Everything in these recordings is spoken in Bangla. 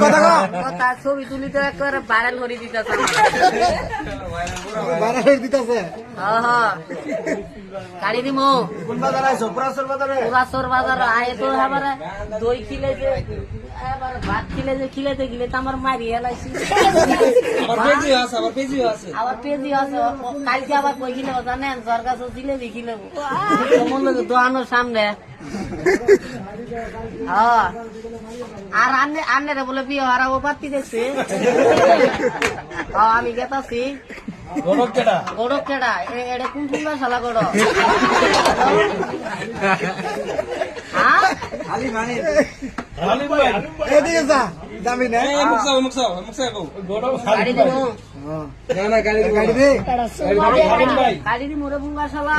কথা তার ছবি তুলি তো একবারে ভাইরাল করে দিতেছে গাড়ি দিমো কোন বাজার আইছো পুরাসর বাজারে পুরাসর বাজার আয় তো আবার দই খিলে যে আবার ভাত খিলে যে খিলেতে আমার মারি এলাইছি আবার পেজি আছে কালকে আবার কই খিলে জানেন সরকার জিলেবি খিলে মনে দোকানোর সামনে আর আন্নে বলে বিয়ে হারাবো পাত্তি দেখছি আমি গেতাছি গড়ক কেডা এটা কোন কোন শালা গড় গাড়ি দি মোরে বুঙ্গা শালা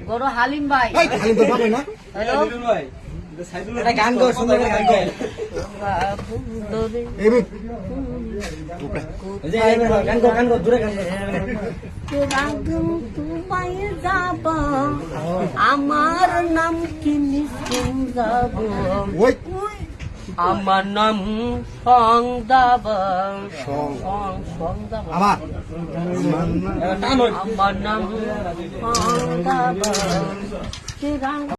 গড় হালিম ভাই গান গো সুন্দর গান গো গান গো দূরে গান যাব আমার নাম কি মিসকিন যাব আমার নাম সংদাব আমার নাম সংদাব